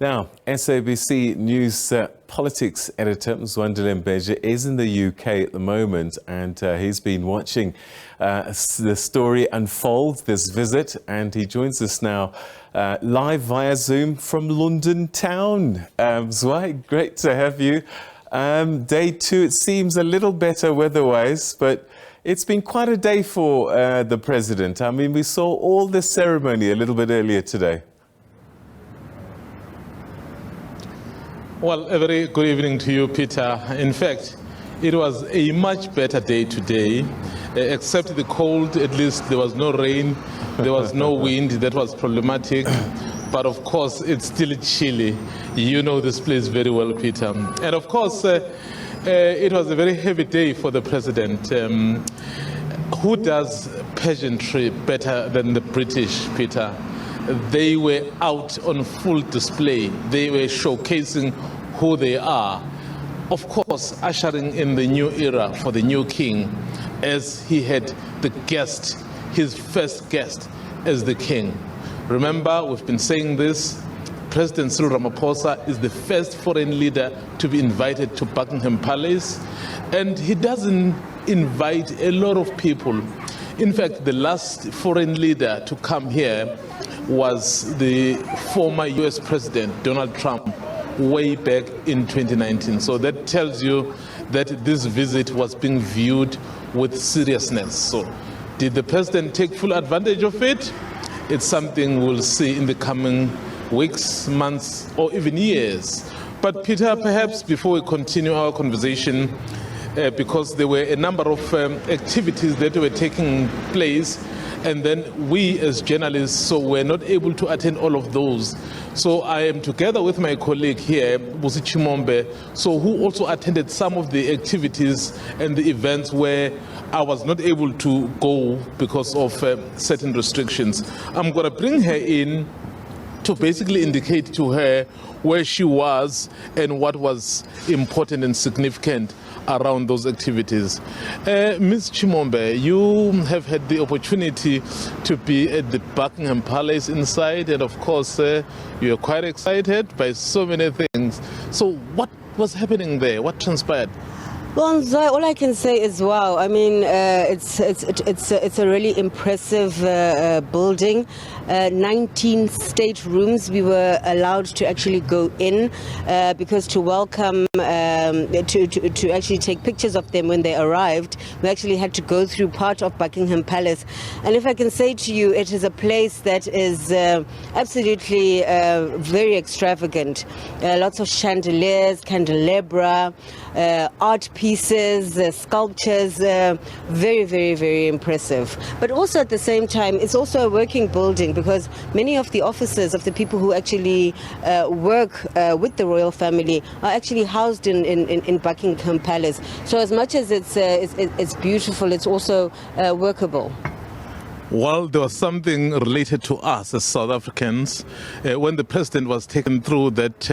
Now, SABC News Politics Editor Mzwandile Mbeje is in the UK at the moment, and he's been watching the story unfold, this visit, and he joins us now live via Zoom from London town. Mzwai, great to have you. Day two, it seems a little better weather-wise, but it's been quite a day for the President. I mean, we saw all the ceremony a little bit earlier today. Well, a very good evening to you, Peter. In fact, it was a much better day today, except the cold. At least there was no rain, there was no wind. That was problematic. But of course, it's still chilly. You know this place very well, Peter. And of course, it was a very heavy day for the President. Who does pageantry better than the British, Peter? They were out on full display. They were showcasing who they are. Of course, ushering in the new era for the new king, as he had the guest, his first guest as the king. Remember, we've been saying this, President Cyril Ramaphosa is the first foreign leader to be invited to Buckingham Palace, and he doesn't invite a lot of people. In fact, the last foreign leader to come here was the former US President, Donald Trump, way back in 2019. So that tells you that this visit was being viewed with seriousness. So did the President take full advantage of it? It's something we'll see in the coming weeks, months, or even years. But Peter, perhaps before we continue our conversation, because there were a number of activities that were taking place, and then we as journalists were not able to attend all of those. So I am together with my colleague here, Busi Chimombe, who also attended some of the activities and the events where I was not able to go because of certain restrictions. I'm going to bring her in to basically indicate to her where she was and what was important and significant around those activities. Ms. Chimombe, you have had the opportunity to be at the Buckingham Palace inside, and of course you are quite excited by so many things. So what was happening there? What transpired? Well, all I can say is wow. I mean, it's a really impressive building. 19 staterooms we were allowed to actually go in because to welcome, to actually take pictures of them when they arrived, we actually had to go through part of Buckingham Palace. And if I can say to you, it is a place that is absolutely very extravagant. Lots of chandeliers, candelabra, art pieces, sculptures, very, very, very impressive. But also at the same time, it's also a working building because many of the officers of the people who actually work with the royal family are actually housed in Buckingham Palace. So as much as it's beautiful, it's also workable. Well, there was something related to us as South Africans when the President was taken through that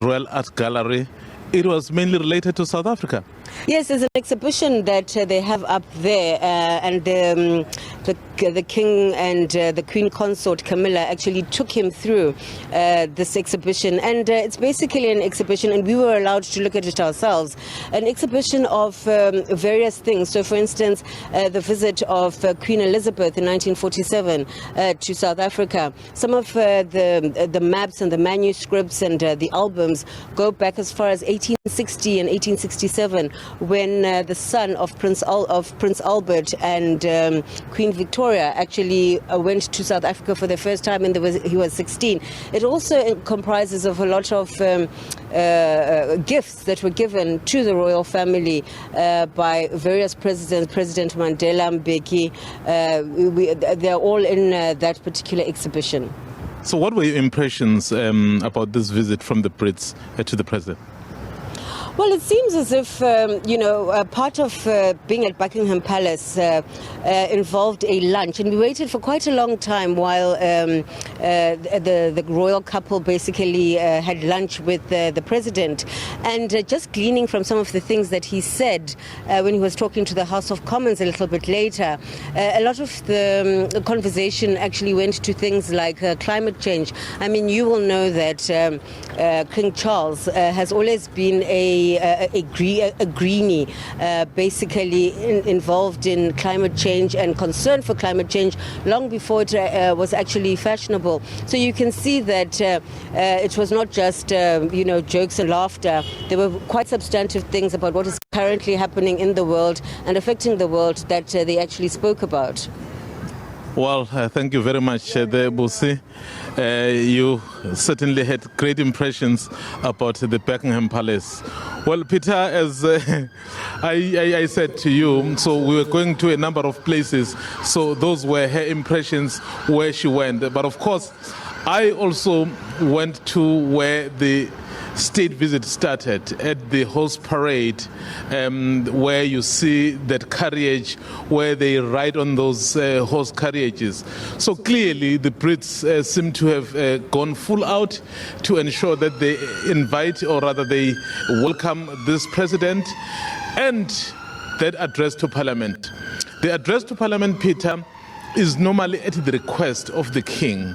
Royal Art Gallery. It was mainly related to South Africa. Yes, there's an exhibition that they have up there, and the King and the Queen Consort Camilla actually took him through this exhibition, and it's basically an exhibition, and we were allowed to look at it ourselves, an exhibition of various things. So, for instance, the visit of Queen Elizabeth in 1947 to South Africa. Some of the maps and the manuscripts and the albums go back as far as 1860 and 1867. When the son of Prince Albert and Queen Victoria actually went to South Africa for the first time, and he was 16. It also comprises of a lot of gifts that were given to the royal family by various presidents, President Mzwandile Mbeje. They're all in that particular exhibition. So what were your impressions about this visit from the Brits to the President? Well, it seems as if, part of being at Buckingham Palace involved a lunch. And we waited for quite a long time while the royal couple basically had lunch with the president. And just gleaning from some of the things that he said when he was talking to the House of Commons a little bit later, a lot of the conversation actually went to things like climate change. I mean, you will know that King Charles has always been a greenie, basically involved in climate change and concern for climate change long before it was actually fashionable. So you can see that it was not just jokes and laughter. There were quite substantive things about what is currently happening in the world and affecting the world that they actually spoke about. Well, thank you very much, Busi. You certainly had great impressions about the Buckingham Palace. Well, Peter, as I said to you, so we were going to a number of places, so those were her impressions where she went. But of course, I also went to where the state visit started, at the horse parade, where you see that carriage, where they ride on those horse carriages. So clearly the Brits seem to have gone full out to ensure that they invite, or rather they welcome this president, and that address to Parliament. The address to Parliament, Peter, is normally at the request of the king.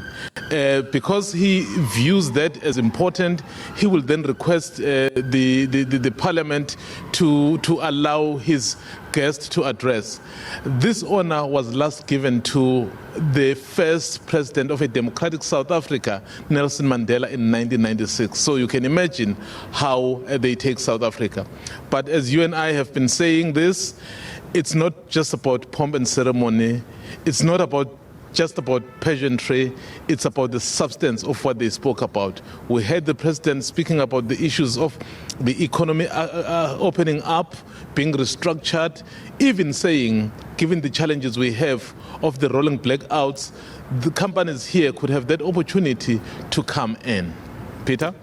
Because he views that as important, he will then request the parliament to allow his guest to address. This honor was last given to the first president of a democratic South Africa, Nelson Mandela, in 1996. So you can imagine how they take South Africa. But as you and I have been saying this, it's not just about pomp and ceremony. It's not just about pageantry, it's about the substance of what they spoke about. We heard the president speaking about the issues of the economy opening up, being restructured, even saying, given the challenges we have of the rolling blackouts, the companies here could have that opportunity to come in. Peter?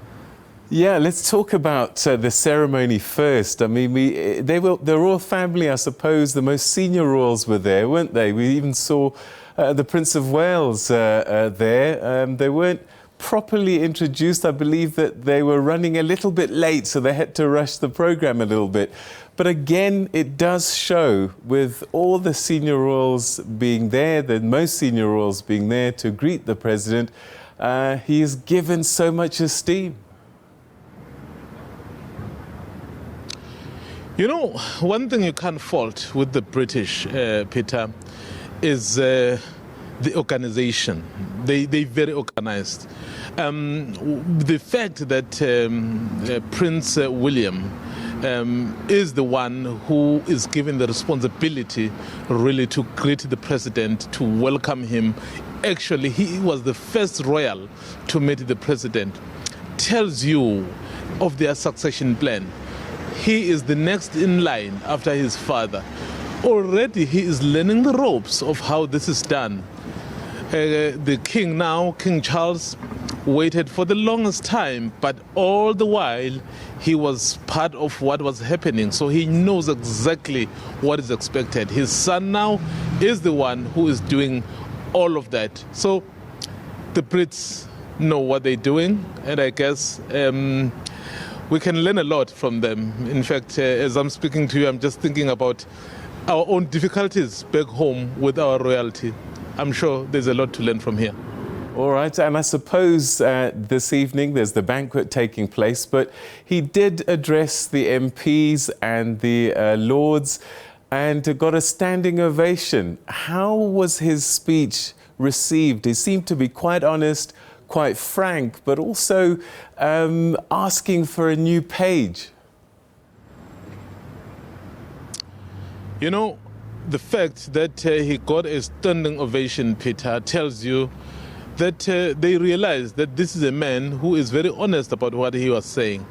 Yeah, let's talk about the ceremony first. I mean, the royal family, I suppose, the most senior royals were there, weren't they? We even saw the Prince of Wales there. They weren't properly introduced. I believe that they were running a little bit late, so they had to rush the program a little bit. But again, it does show, with all the senior royals being there, the most senior royals being there to greet the president, he is given so much esteem. You know, one thing you can't fault with the British, Peter, is the organization. They're very organized. The fact that Prince William is the one who is given the responsibility really to greet the president, to welcome him. Actually, he was the first royal to meet the president. Tells you of their succession plan. He is the next in line after his father. Already he is learning the ropes of how this is done. The king now, King Charles, waited for the longest time, but all the while he was part of what was happening, so he knows exactly what is expected. His son now is the one who is doing all of that. So the Brits know what they're doing, and I guess we can learn a lot from them. In fact, as I'm speaking to you, I'm just thinking about our own difficulties back home with our royalty. I'm sure there's a lot to learn from here. All right, and I suppose this evening there's the banquet taking place, but he did address the MPs and the Lords and got a standing ovation. How was his speech received? He seemed to be quite honest, quite frank, but also asking for a new page. You know, the fact that he got a standing ovation, Peter, tells you that they realized that this is a man who is very honest about what he was saying.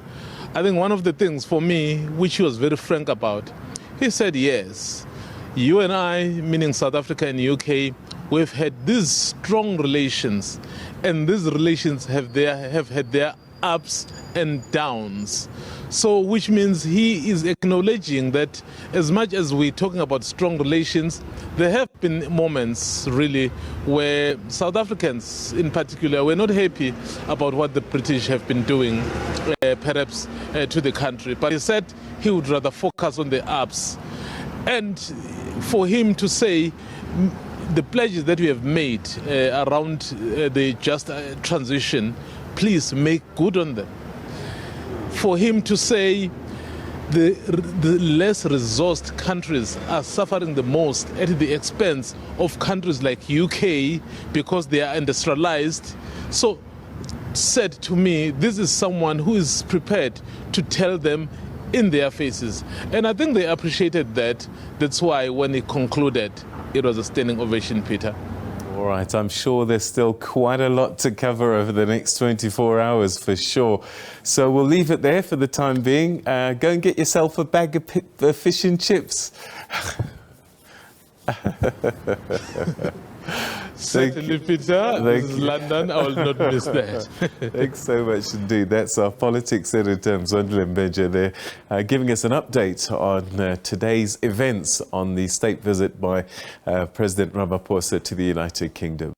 I think one of the things for me, which he was very frank about, he said, yes, you and I, meaning South Africa and UK, we've had these strong relations, and these relations have had their ups and downs. So, which means he is acknowledging that as much as we're talking about strong relations, there have been moments really where South Africans in particular were not happy about what the British have been doing perhaps to the country. But he said he would rather focus on the ups. And for him to say the pledges that we have made around the just transition, please make good on them. For him to say the less resourced countries are suffering the most at the expense of countries like UK because they are industrialized. So said to me, this is someone who is prepared to tell them in their faces. And I think they appreciated that. That's why when he concluded, it was a standing ovation, Peter. All right, I'm sure there's still quite a lot to cover over the next 24 hours for sure. So we'll leave it there for the time being. Go and get yourself a bag of fish and chips. Certainly, Peter. This is London. I will not miss that. Thanks so much indeed. That's our politics editor, Mzwandile Mbeje, there, giving us an update on today's events on the state visit by President Ramaphosa to the United Kingdom.